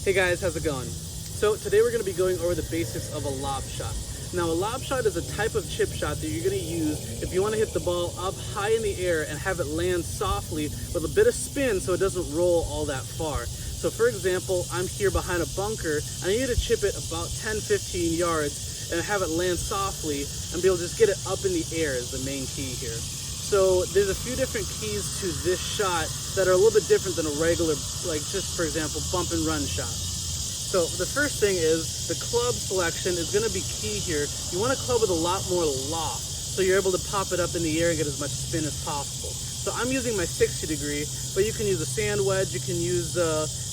Hey guys, how's it going? So today we're going to be going over the basics of a lob shot. Now a lob shot is a type of chip shot that you're going to use if you want to hit the ball up high in the air and have it land softly with a bit of spin so it doesn't roll all that far. So for example, I'm here behind a bunker and I need to chip it about 10-15 yards and have it land softly and be able to just get it up in the air is the main key here. So there's a few different keys to this shot that are a little bit different than a regular, like just for example, bump and run shot. So the first thing is the club selection is going to be key here. You want a club with a lot more loft, so you're able to pop it up in the air and get as much spin as possible. So I'm using my 60 degree, but you can use a sand wedge, you can use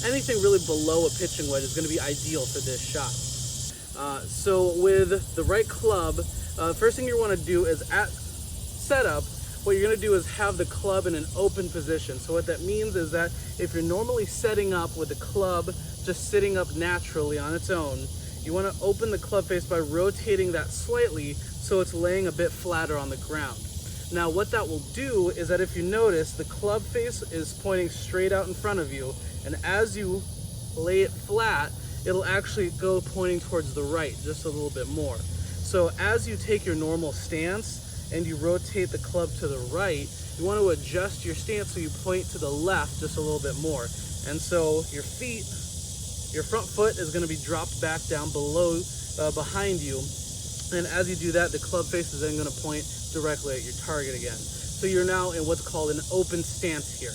anything really below a pitching wedge is going to be ideal for this shot. So with the right club, first thing you want to do is at setup, what you're going to do is have the club in an open position. So what that means is that if you're normally setting up with the club just sitting up naturally on its own, you want to open the club face by rotating that slightly so it's laying a bit flatter on the ground. Now what that will do is that if you notice, the club face is pointing straight out in front of you, and as you lay it flat, it'll actually go pointing towards the right just a little bit more. So as you take your normal stance and you rotate the club to the right, you want to adjust your stance so you point to the left just a little bit more. And so your feet, your front foot is going to be dropped back down below, behind you. And as you do that, the club face is then going to point directly at your target again. So you're now in what's called an open stance here.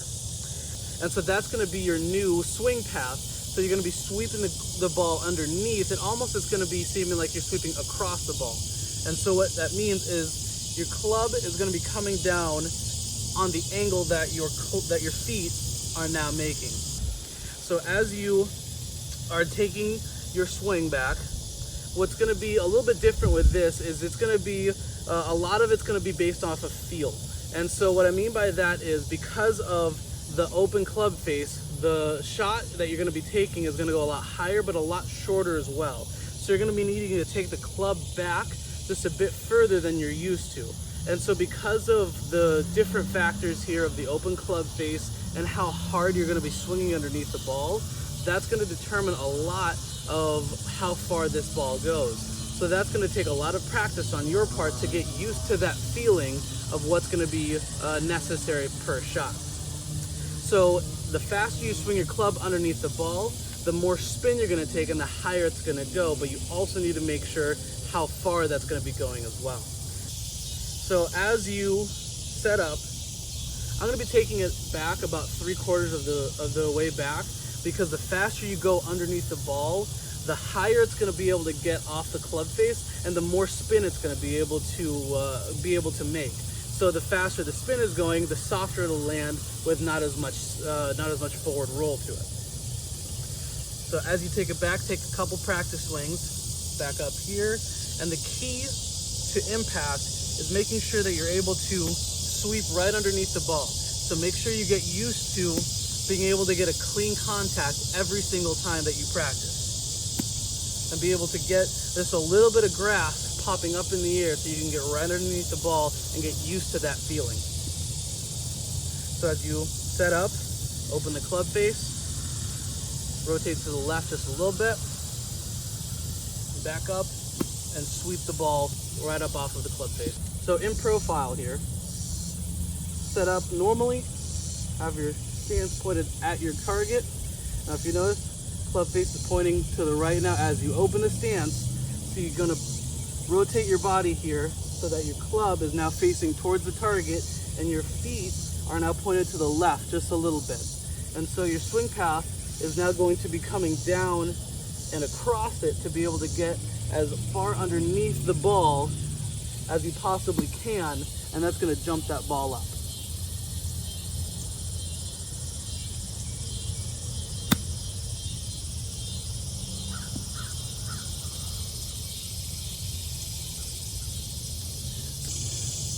And so that's going to be your new swing path. So you're going to be sweeping the ball underneath, and almost it's going to be seeming like you're sweeping across the ball. And so what that means is your club is going to be coming down on the angle that your feet are now making. So as you are taking your swing back, what's going to be a little bit different with this is it's going to be a lot of it's going to be based off of feel. And so what I mean by that is because of the open club face, the shot that you're going to be taking is going to go a lot higher but a lot shorter as well. So you're going to be needing to take the club back just a bit further than you're used to. And so because of the different factors here of the open club face and how hard you're going to be swinging underneath the ball, that's going to determine a lot of how far this ball goes. So that's going to take a lot of practice on your part to get used to that feeling of what's going to be necessary per shot. So the faster you swing your club underneath the ball, the more spin you're going to take and the higher it's going to go, but you also need to make sure how far that's going to be going as well. So as you set up, I'm going to be taking it back about 3/4 of the way back, because the faster you go underneath the ball, the higher it's going to be able to get off the club face and the more spin it's going to be able to make. So the faster the spin is going, the softer it'll land with not as much forward roll to it. So as you take it back, take a couple practice swings back up here. And the key to impact is making sure that you're able to sweep right underneath the ball. So make sure you get used to being able to get a clean contact every single time that you practice. And be able to get this a little bit of grasp popping up in the air so you can get right underneath the ball and get used to that feeling. So as you set up, open the club face, rotate to the left just a little bit, back up, and sweep the ball right up off of the club face. So in profile here, set up normally, have your stance pointed at your target. Now if you notice, club face is pointing to the right now as you open the stance. So you're going to rotate your body here so that your club is now facing towards the target and your feet are now pointed to the left just a little bit. And so your swing path is now going to be coming down and across it to be able to get as far underneath the ball as you possibly can, and that's going to jump that ball up.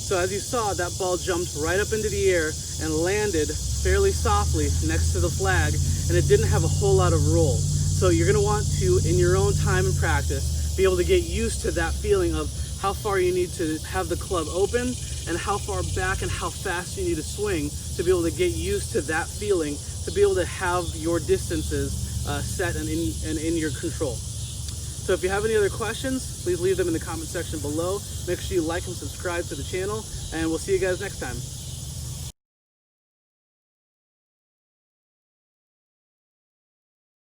So as you saw, that ball jumped right up into the air and landed fairly softly next to the flag, and it didn't have a whole lot of roll. So you're going to want to, in your own time and practice, be able to get used to that feeling of how far you need to have the club open and how far back and how fast you need to swing to be able to get used to that feeling, to be able to have your distances set and in your control. So if you have any other questions, please leave them in the comment section below. Make sure you like and subscribe to the channel, and we'll see you guys next time.